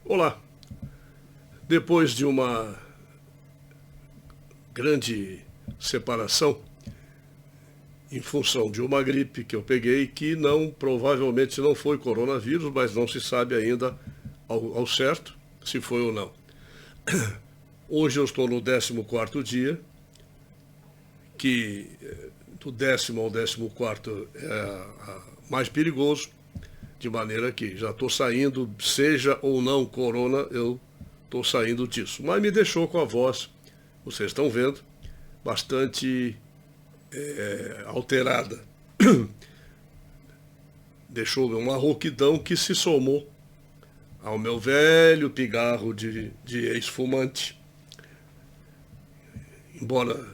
Olá, depois de uma grande separação em função de uma gripe que eu peguei que provavelmente não foi coronavírus, mas não se sabe ainda ao certo se foi ou não. Hoje eu estou no 14º dia, que do 10º ao 14º é mais perigoso, de maneira que já estou saindo, seja ou não corona, eu estou saindo disso. Mas me deixou com a voz, vocês estão vendo, bastante alterada. Deixou uma rouquidão que se somou ao meu velho pigarro de ex-fumante. Embora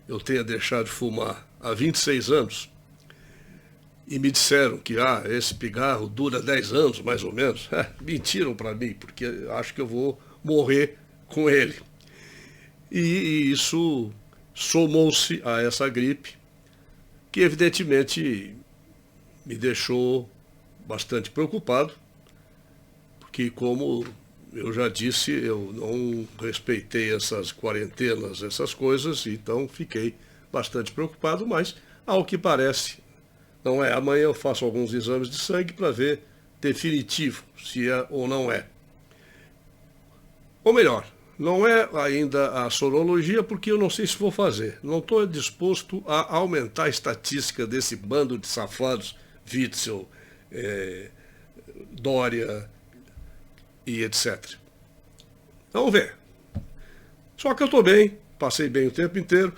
eu tenha deixado de fumar há 26 anos, e me disseram que esse pigarro dura 10 anos, mais ou menos. Mentiram para mim, porque acho que eu vou morrer com ele. E isso somou-se a essa gripe, que evidentemente me deixou bastante preocupado, porque, como eu já disse, eu não respeitei essas quarentenas, essas coisas, então fiquei bastante preocupado, mas, ao que parece, não é. Amanhã eu faço alguns exames de sangue para ver definitivo se é ou não é. Ou melhor, não é ainda a sorologia, porque eu não sei se vou fazer. Não estou disposto a aumentar a estatística desse bando de safados, Witzel, Dória e etc. Vamos ver. Só que eu estou bem, passei bem o tempo inteiro.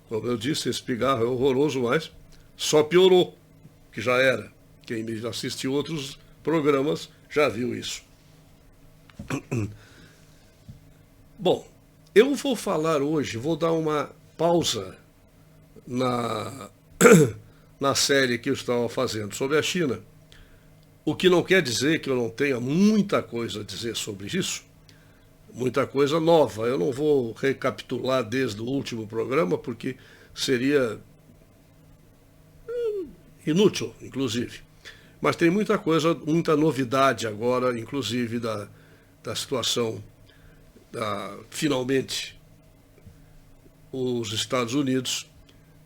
Como eu disse, esse pigarro é horroroso, mas só piorou, que já era. Quem me assistiu outros programas já viu isso. Bom, eu vou falar hoje, vou dar uma pausa na série que eu estava fazendo sobre a China, o que não quer dizer que eu não tenha muita coisa a dizer sobre isso, muita coisa nova. Eu não vou recapitular desde o último programa, porque seria inútil, inclusive. Mas tem muita coisa, muita novidade agora, inclusive da situação finalmente os Estados Unidos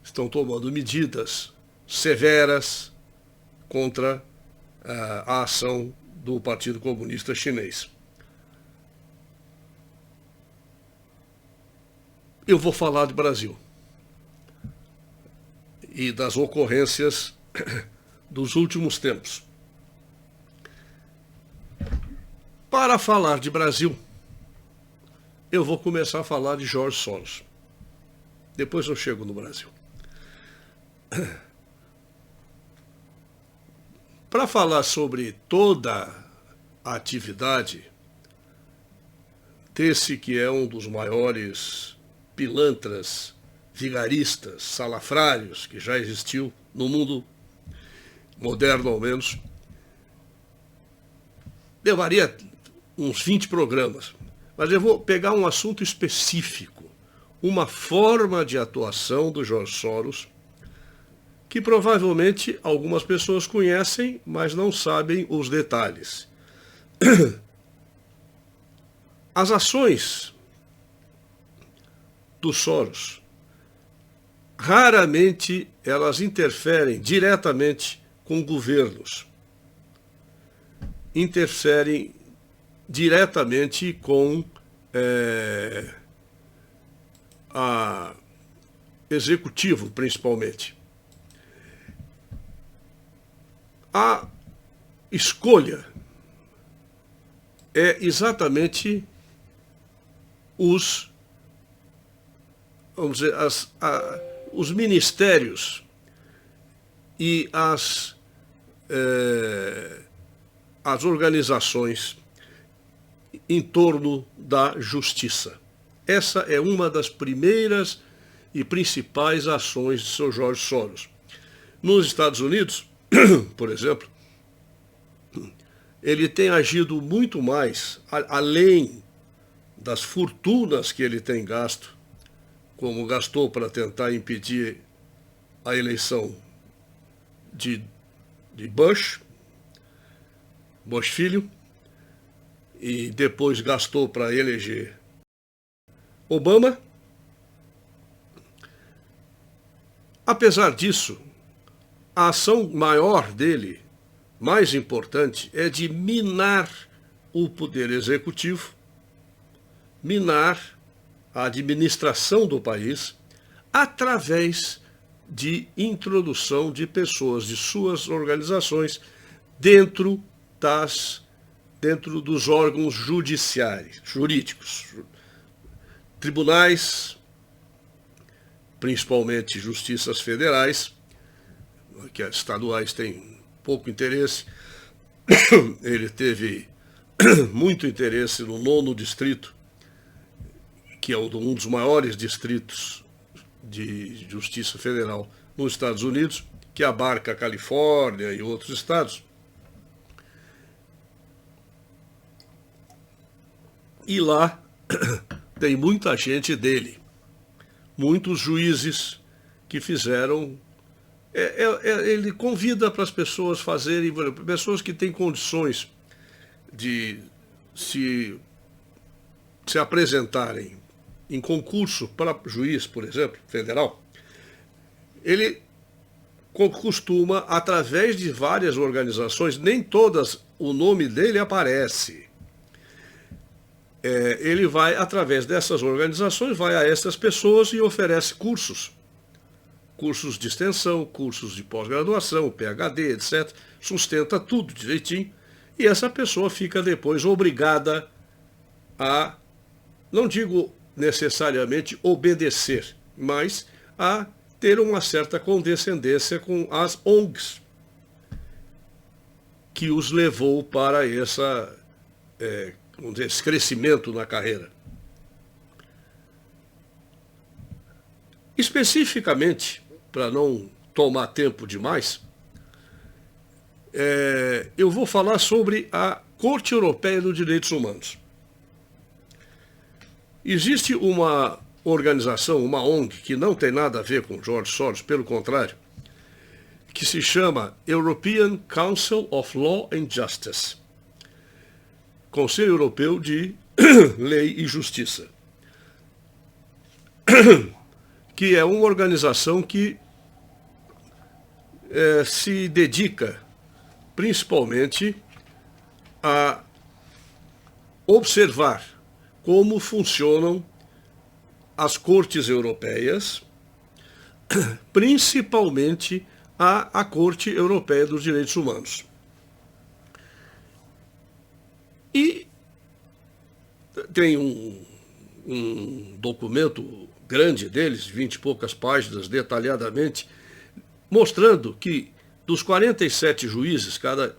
estão tomando medidas severas contra a ação do Partido Comunista Chinês. Eu vou falar de Brasil e das ocorrências dos últimos tempos. Para falar de Brasil, eu vou começar a falar de Jorge Soros. Depois eu chego no Brasil. Para falar sobre toda a atividade desse que é um dos maiores pilantras, vigaristas, salafrários que já existiu no mundo moderno, ao menos, levaria uns 20 programas. Mas eu vou pegar um assunto específico, uma forma de atuação do Jorge Soros, que provavelmente algumas pessoas conhecem, mas não sabem os detalhes. As ações do Soros, raramente elas interferem diretamente com governos. Interferem diretamente com a executivo, principalmente. A escolha é exatamente os ministérios e as organizações em torno da justiça. Essa é uma das primeiras e principais ações de seu Jorge Soros. Nos Estados Unidos, por exemplo, ele tem agido muito mais, além das fortunas que ele tem gasto, como gastou para tentar impedir a eleição de Bush filho, e depois gastou para eleger Obama. Apesar disso, a ação maior dele, mais importante, é de minar o poder executivo, minar a administração do país, através de introdução de pessoas de suas organizações dentro dos órgãos jurídicos, tribunais, principalmente justiças federais, que as estaduais têm pouco interesse. Ele teve muito interesse no 9º distrito, que é um dos maiores distritos de justiça federal nos Estados Unidos, que abarca a Califórnia e outros estados. E lá tem muita gente dele, muitos juízes que fizeram. Ele convida para as pessoas fazerem, pessoas que têm condições de se apresentarem em concurso para juiz, por exemplo, federal. Ele costuma, através de várias organizações, nem todas o nome dele aparece. Ele vai, através dessas organizações, vai a essas pessoas e oferece cursos de extensão, cursos de pós-graduação, PhD, etc. Sustenta tudo direitinho. E essa pessoa fica depois obrigada a, não digo necessariamente obedecer, mas a ter uma certa condescendência com as ONGs, que os levou para esse crescimento na carreira. Especificamente, para não tomar tempo demais, eu vou falar sobre a Corte Europeia dos Direitos Humanos. Existe uma organização, uma ONG, que não tem nada a ver com George Soros, pelo contrário, que se chama European Council of Law and Justice, Conselho Europeu de Lei e Justiça, que é uma organização que se dedica principalmente a observar como funcionam as cortes europeias, principalmente a Corte Europeia dos Direitos Humanos. E tem um documento grande deles, 20 e poucas páginas, detalhadamente, mostrando que dos 47 juízes, cada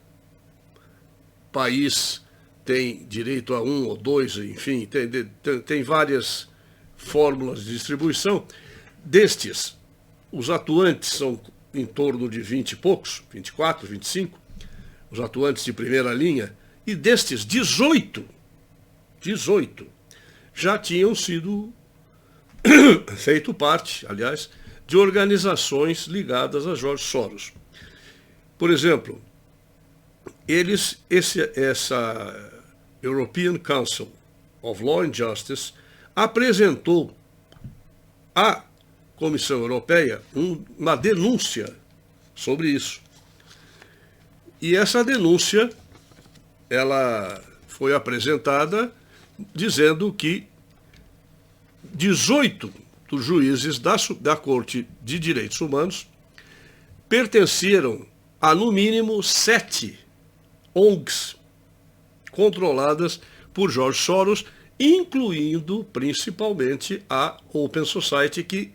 país tem direito a 1 ou 2, enfim, tem várias fórmulas de distribuição. Destes, os atuantes são em torno de 20 e poucos, 24, 25, os atuantes de primeira linha, e destes 18 já tinham sido feito parte, aliás, de organizações ligadas a George Soros. Por exemplo, essa European Council of Law and Justice apresentou à Comissão Europeia uma denúncia sobre isso. E essa denúncia, ela foi apresentada dizendo que 18 dos juízes da Corte de Direitos Humanos pertenceram a, no mínimo, 7 ONGs controladas por George Soros, incluindo principalmente a Open Society, que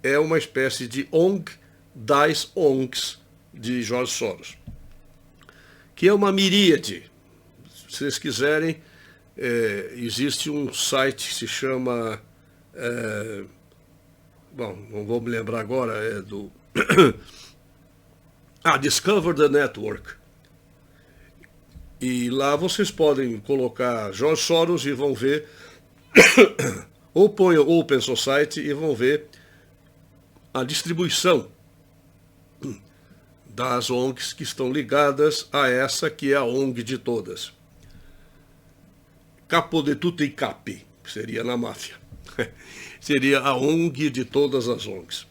é uma espécie de ONG das ONGs de George Soros, que é uma miríade. Se vocês quiserem, existe um site que se chama... não vou me lembrar agora, Discover the Network. E lá vocês podem colocar George Soros e vão ver, ou ponham Open Society e vão ver a distribuição das ONGs que estão ligadas a essa que é a ONG de todas. Capo de tudo e capi, seria na máfia. Seria a ONG de todas as ONGs.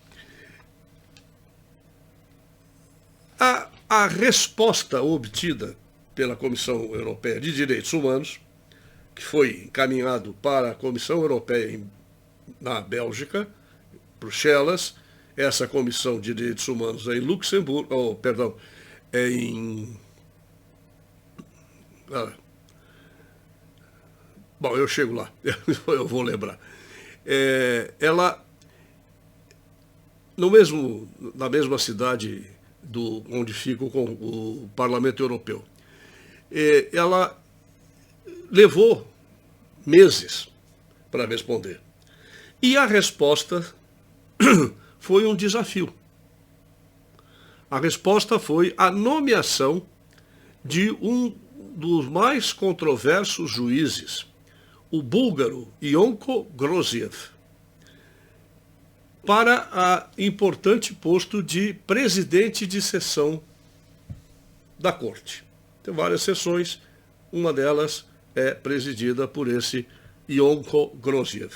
A resposta obtida pela Comissão Europeia de Direitos Humanos, que foi encaminhado para a Comissão Europeia na Bélgica, Bruxelas, essa Comissão de Direitos Humanos é em Luxemburgo, é em... Bom, eu chego lá, eu vou lembrar. Ela, na mesma cidade onde fica o Parlamento Europeu, ela levou meses para responder. E a resposta foi um desafio. A resposta foi a nomeação de um dos mais controversos juízes, o búlgaro Ionko Groziev, para o importante posto de presidente de sessão da corte. Tem várias sessões, uma delas é presidida por esse Ionko Groziev.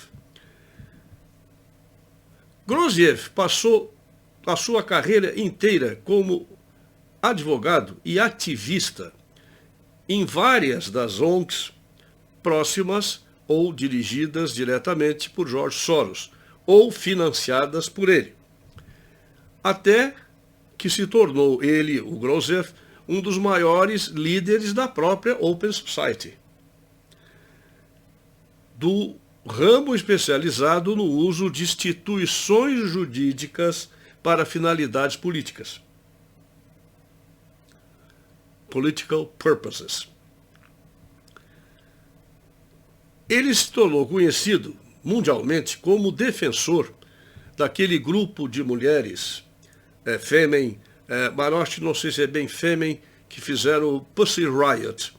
Groziev passou a sua carreira inteira como advogado e ativista em várias das ONGs próximas ou dirigidas diretamente por George Soros, ou financiadas por ele. Até que se tornou ele, o Groziev, um dos maiores líderes da própria Open Society, do ramo especializado no uso de instituições jurídicas para finalidades políticas. Political purposes. Ele se tornou conhecido mundialmente como defensor daquele grupo de mulheres, Femen, mas não sei se é bem Femen, que fizeram o Pussy Riot,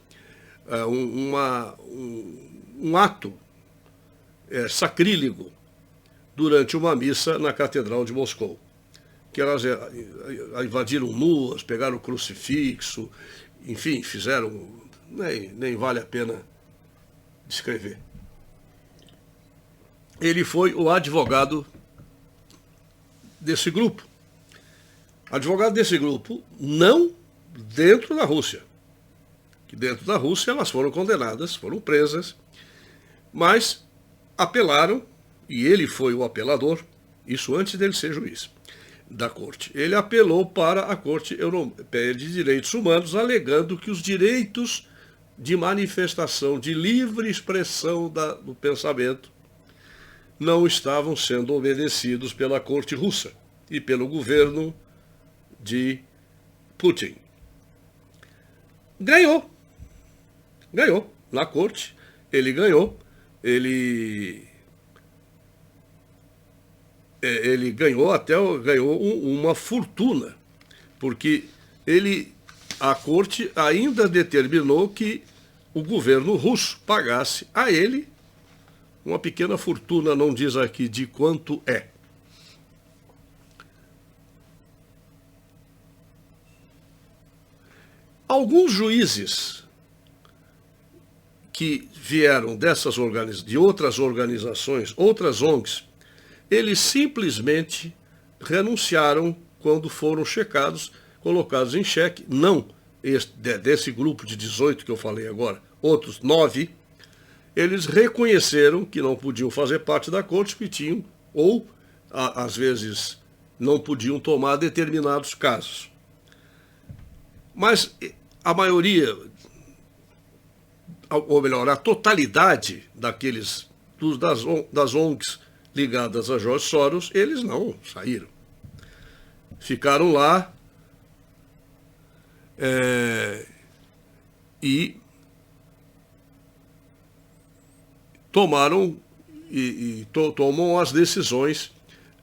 um ato sacrílego durante uma missa na Catedral de Moscou. Que elas invadiram nuas, pegaram o crucifixo, enfim, fizeram, nem vale a pena descrever. Ele foi o advogado desse grupo. Advogado desse grupo, não dentro da Rússia. Que dentro da Rússia elas foram condenadas, foram presas, mas apelaram, e ele foi o apelador, isso antes dele ser juiz da corte. Ele apelou para a Corte Europeia de Direitos Humanos, alegando que os direitos de manifestação, de livre expressão do pensamento, não estavam sendo obedecidos pela corte russa e pelo governo de Putin. Ganhou na corte, ele ganhou, ele ganhou uma fortuna, porque a corte ainda determinou que o governo russo pagasse a ele uma pequena fortuna, não diz aqui de quanto é. Alguns juízes que vieram de outras organizações, outras ONGs, eles simplesmente renunciaram quando foram checados, colocados em xeque. Não desse grupo de 18 que eu falei agora, outros 9, eles reconheceram que não podiam fazer parte da corte, que tinham, ou às vezes não podiam tomar determinados casos. Mas a maioria, ou melhor, a totalidade das ONGs ligadas a George Soros, eles não saíram. Ficaram lá e tomaram tomam as decisões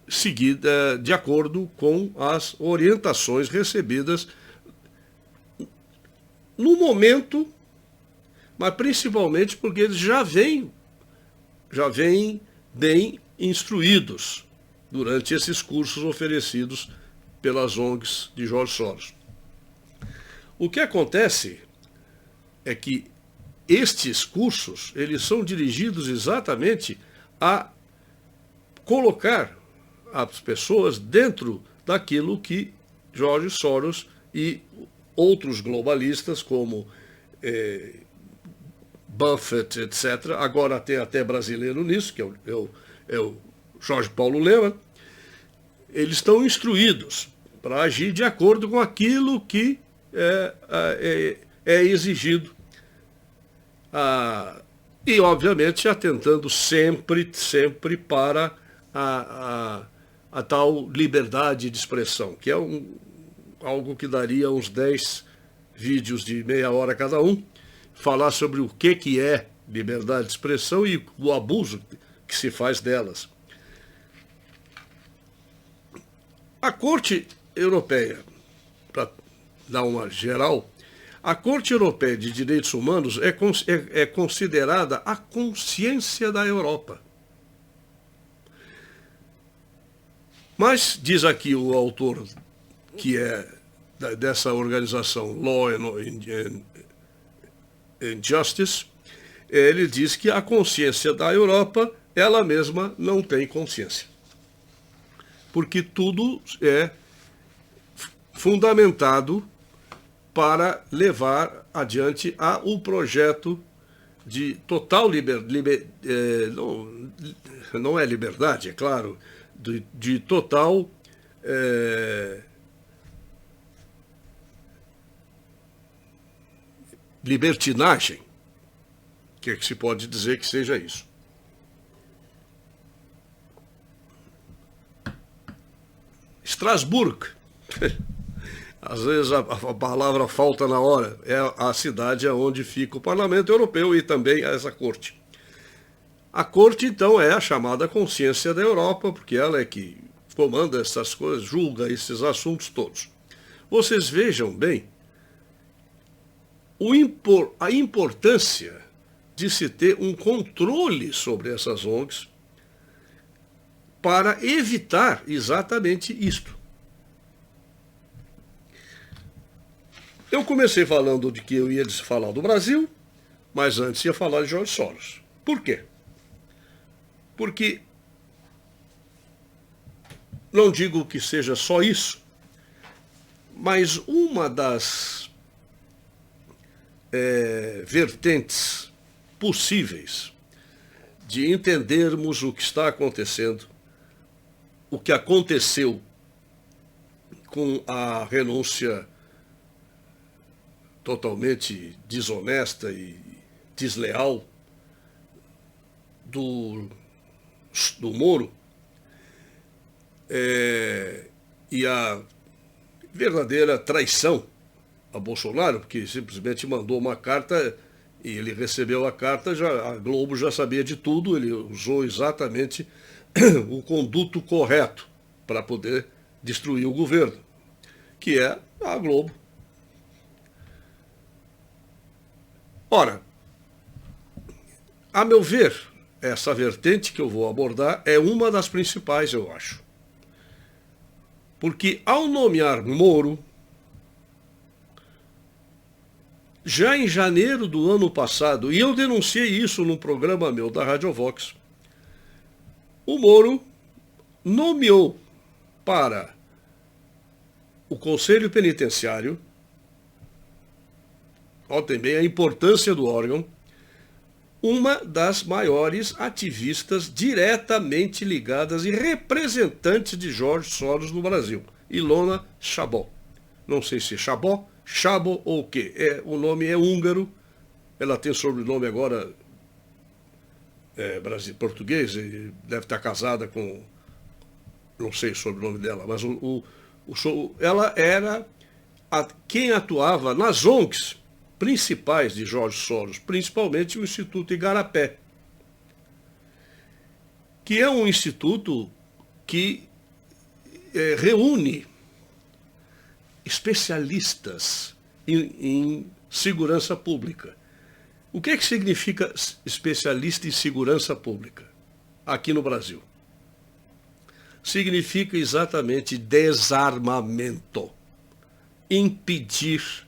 seguidas de acordo com as orientações recebidas no momento, mas principalmente porque eles já vêm bem instruídos durante esses cursos oferecidos pelas ONGs de George Soros. O que acontece é que estes cursos, eles são dirigidos exatamente a colocar as pessoas dentro daquilo que George Soros e outros globalistas, como Buffett, etc., agora tem até brasileiro nisso, que é o Jorge Paulo Lemann, eles estão instruídos para agir de acordo com aquilo que é exigido. E, obviamente, atentando sempre para a tal liberdade de expressão, que é algo que daria uns 10 vídeos de meia hora cada um, falar sobre o que é liberdade de expressão e o abuso que se faz delas. A Corte Europeia, para dar uma geral, a Corte Europeia de Direitos Humanos é considerada a consciência da Europa. Mas, diz aqui o autor, que é dessa organização Law and Justice, ele diz que a consciência da Europa, ela mesma não tem consciência. Porque tudo é fundamentado para levar adiante o projeto de total não é liberdade, é claro, de total libertinagem, que se pode dizer que seja isso. Estrasburgo, às vezes a palavra falta na hora, é a cidade onde fica o Parlamento Europeu e também essa corte. A corte, então, é a chamada consciência da Europa, porque ela é que comanda essas coisas, julga esses assuntos todos. Vocês vejam bem a importância de se ter um controle sobre essas ONGs para evitar exatamente isto. Eu comecei falando de que eu ia falar do Brasil, mas antes ia falar de George Soros. Por quê? Porque não digo que seja só isso, mas uma das vertentes possíveis de entendermos o que está acontecendo, o que aconteceu com a renúncia totalmente desonesta e desleal do Moro, e a verdadeira traição a Bolsonaro, porque simplesmente mandou uma carta e ele recebeu a carta, a Globo já sabia de tudo, ele usou exatamente o conduto correto para poder destruir o governo, que é a Globo. Ora, a meu ver, essa vertente que eu vou abordar é uma das principais, eu acho. Porque ao nomear Moro, já em janeiro do ano passado, e eu denunciei isso num programa meu da Rádio Vox, o Moro nomeou para o Conselho Penitenciário, notem bem a importância do órgão, uma das maiores ativistas diretamente ligadas e representantes de George Soros no Brasil, Ilona Szabó. Não sei se é Szabo ou o quê. O nome é húngaro, ela tem sobrenome agora português, deve estar casada com, não sei o sobrenome dela, mas ela era quem atuava nas ONGs principais de George Soros, principalmente o Instituto Igarapé, que é um instituto que reúne especialistas em segurança pública. O que significa especialista em segurança pública aqui no Brasil? Significa exatamente desarmamento, impedir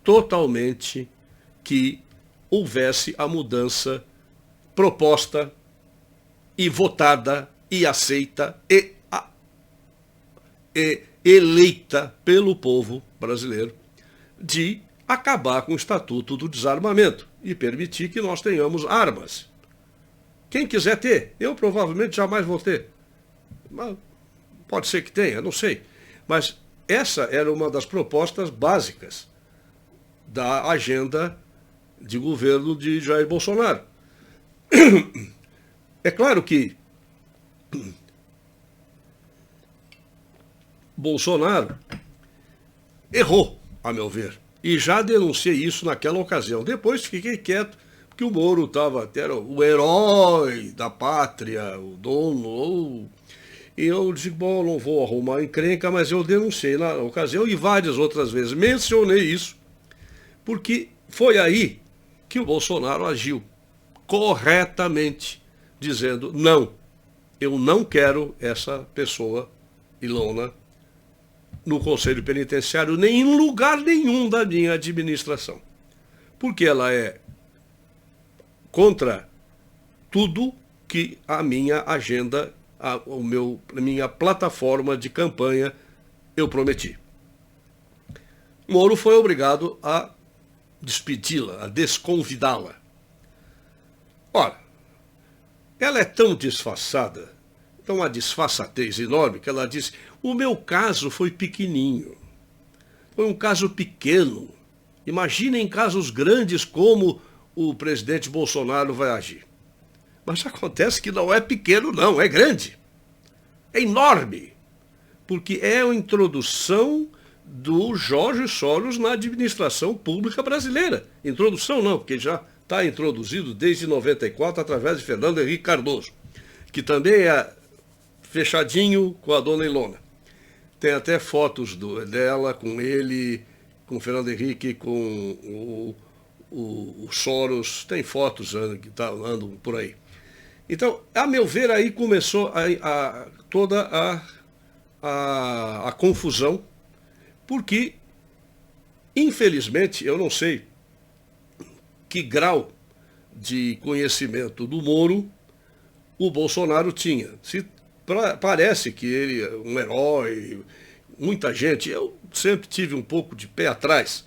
totalmente que houvesse a mudança proposta e votada e aceita e eleita pelo povo brasileiro de acabar com o Estatuto do Desarmamento e permitir que nós tenhamos armas. Quem quiser ter, eu provavelmente jamais vou ter. Mas pode ser que tenha, não sei. Mas essa era uma das propostas básicas da agenda de governo de Jair Bolsonaro. É claro que Bolsonaro errou, a meu ver, e já denunciei isso naquela ocasião. Depois fiquei quieto, porque o Moro era o herói da pátria, o dono. E eu disse, bom, não vou arrumar encrenca, mas eu denunciei na ocasião e várias outras vezes mencionei isso, porque foi aí que o Bolsonaro agiu corretamente, dizendo, não, eu não quero essa pessoa, Ilona, no Conselho Penitenciário, nem em lugar nenhum da minha administração. Porque ela é contra tudo que a minha agenda, a minha plataforma de campanha eu prometi. Moro foi obrigado a despedi-la, a desconvidá-la. Ora, ela é tão disfarçada, então uma disfarçatez enorme, que ela disse, o meu caso foi pequenininho, foi um caso pequeno. Imaginem casos grandes como o presidente Bolsonaro vai agir. Mas acontece que não é pequeno não, é grande, é enorme, porque é a introdução do Jorge Soros na administração pública brasileira. Introdução não, porque já está introduzido desde 94 através de Fernando Henrique Cardoso, que também é fechadinho com a dona Ilona. Tem até fotos dela com ele, com o Fernando Henrique, com o Soros, tem fotos que andam por aí. Então, a meu ver, aí começou toda a confusão, porque, infelizmente, eu não sei que grau de conhecimento do Moro o Bolsonaro tinha. Parece que ele é um herói, muita gente. Eu sempre tive um pouco de pé atrás,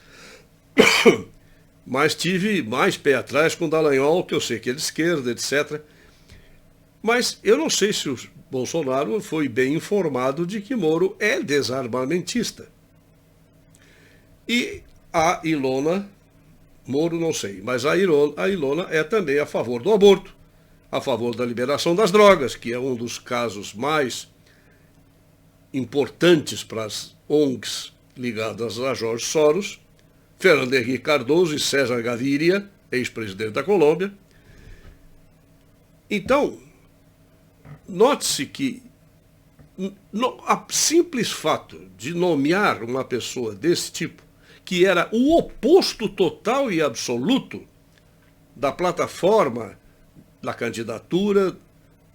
mas tive mais pé atrás com o Dallagnol, que eu sei que é de esquerda, etc. Mas eu não sei se o Bolsonaro foi bem informado de que Moro é desarmamentista. E a Ilona, Moro não sei, mas a Ilona é também a favor do aborto, a favor da liberação das drogas, que é um dos casos mais importantes para as ONGs ligadas a Jorge Soros, Fernando Henrique Cardoso e César Gaviria, ex-presidente da Colômbia. Então, note-se que a simples fato de nomear uma pessoa desse tipo, que era o oposto total e absoluto da plataforma da candidatura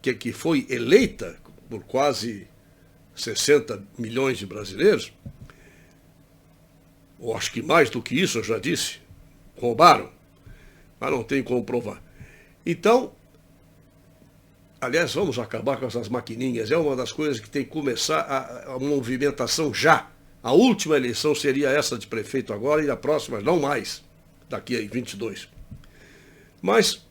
que foi eleita por quase 60 milhões de brasileiros, ou acho que mais do que isso, eu já disse, roubaram, mas não tem como provar. Então, aliás, vamos acabar com essas maquininhas, é uma das coisas que tem que começar a movimentação já. A última eleição seria essa de prefeito agora e a próxima não mais, daqui a 22. Mas,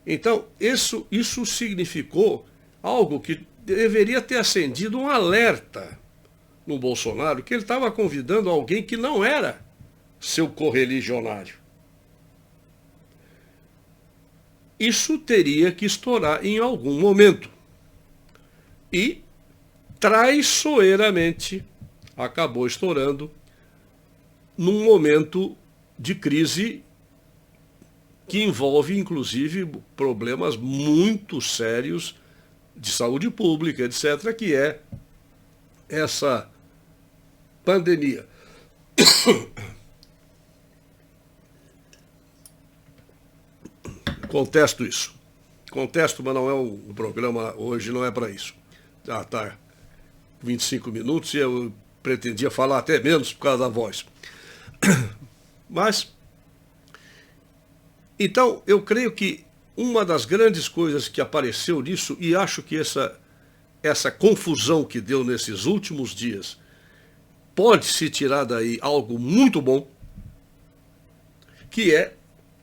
então, isso significou algo que deveria ter acendido um alerta no Bolsonaro, que ele estava convidando alguém que não era seu correligionário. Isso teria que estourar em algum momento. E, traiçoeiramente, acabou estourando num momento de crise que envolve, inclusive, problemas muito sérios de saúde pública, etc., que é essa pandemia. Contesto isso. Contesto, mas não é o programa hoje, não é para isso. Já está 25 minutos e eu pretendia falar até menos por causa da voz. Mas Então, eu creio que uma das grandes coisas que apareceu nisso, e acho que essa confusão que deu nesses últimos dias, pode se tirar daí algo muito bom, que é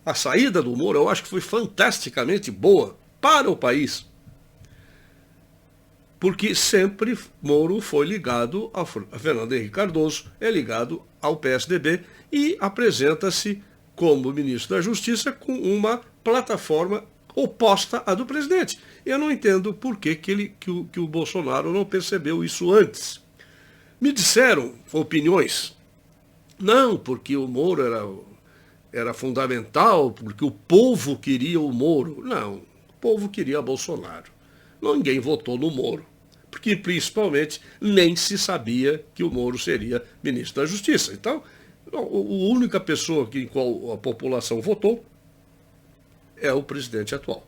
a saída do Moro. Eu acho que foi fantasticamente boa para o país, porque sempre Moro foi ligado a Fernando Henrique Cardoso, é ligado ao PSDB e apresenta-se como ministro da Justiça com uma plataforma oposta à do presidente. Eu não entendo por que o Bolsonaro não percebeu isso antes. Me disseram opiniões, não, porque o Moro era fundamental, porque o povo queria o Moro. Não, o povo queria Bolsonaro. Ninguém votou no Moro, porque principalmente nem se sabia que o Moro seria ministro da Justiça. Então, a única pessoa em qual a população votou é o presidente atual.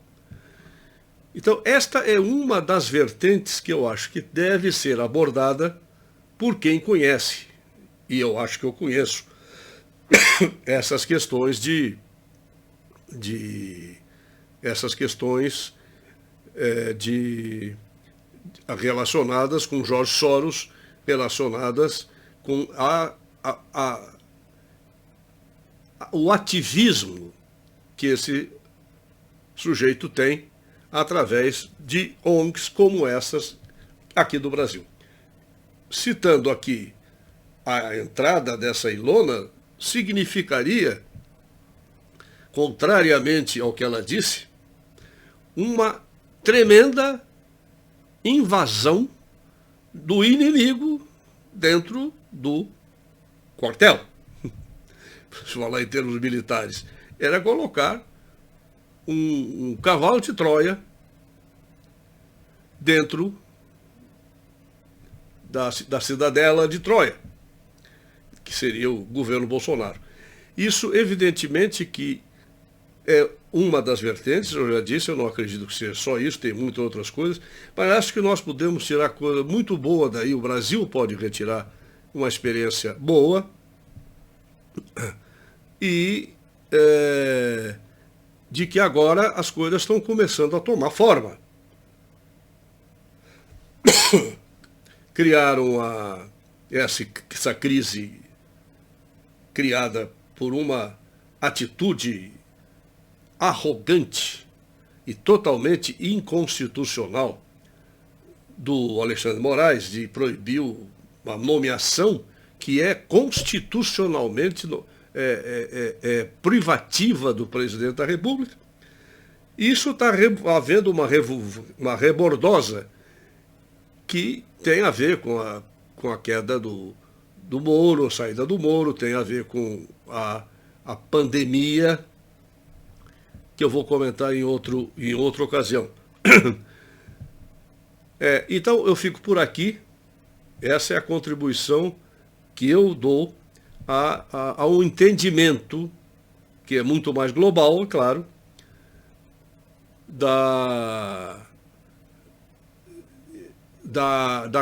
Então, esta é uma das vertentes que eu acho que deve ser abordada por quem conhece, e eu acho que eu conheço, essas questões essas questões relacionadas com Jorge Soros, relacionadas com o ativismo que esse sujeito tem através de ONGs como essas aqui do Brasil. Citando aqui a entrada dessa Ilona, significaria, contrariamente ao que ela disse, uma tremenda invasão do inimigo dentro do quartel. Se falar em termos militares, era colocar um cavalo de Troia dentro da cidadela de Troia, que seria o governo Bolsonaro. Isso, evidentemente, que é uma das vertentes, eu já disse, eu não acredito que seja só isso, tem muitas outras coisas, mas acho que nós podemos tirar coisa muito boa daí, o Brasil pode retirar uma experiência boa e de que agora as coisas estão começando a tomar forma. Criaram essa crise criada por uma atitude arrogante e totalmente inconstitucional do Alexandre Moraes de proibir uma nomeação que é constitucionalmente privativa do presidente da República. Isso está havendo uma rebordosa que tem a ver com a queda do Moro, a saída do Moro, tem a ver com a pandemia, que eu vou comentar em outra ocasião. Então, eu fico por aqui. Essa é a contribuição que eu dou ao entendimento, que é muito mais global, é claro, da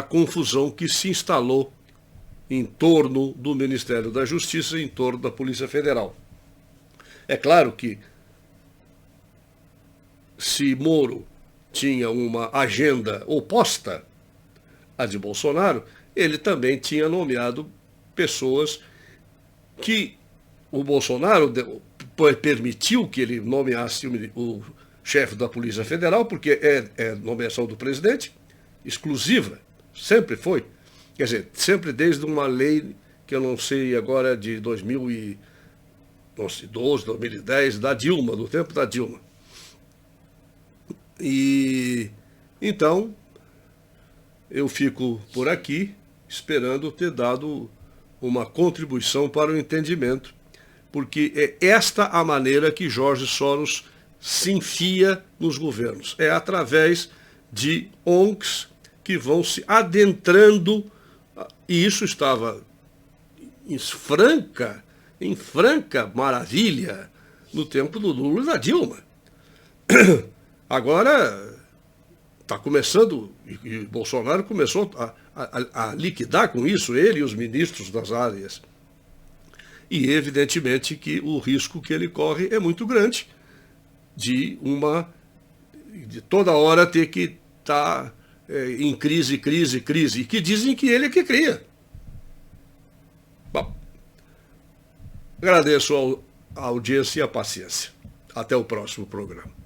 confusão que se instalou em torno do Ministério da Justiça, em torno da Polícia Federal. É claro que se Moro tinha uma agenda oposta à de Bolsonaro, ele também tinha nomeado pessoas que o Bolsonaro permitiu que ele nomeasse o chefe da Polícia Federal, porque é nomeação do presidente, exclusiva, sempre foi. Quer dizer, sempre desde uma lei que eu não sei agora de 2012, 2010, da Dilma, do tempo da Dilma. E então eu fico por aqui esperando ter dado uma contribuição para o entendimento, porque é esta a maneira que Jorge Soros se enfia nos governos. É através de ONGs que vão se adentrando, e isso estava em franca maravilha no tempo do Lula e da Dilma. Agora está começando, e Bolsonaro começou a liquidar com isso, ele e os ministros das áreas. e evidentemente que o risco que ele corre é muito grande de toda hora ter que estar em crise, e que dizem que ele é que cria. Bom, agradeço a audiência e a paciência. Até o próximo programa.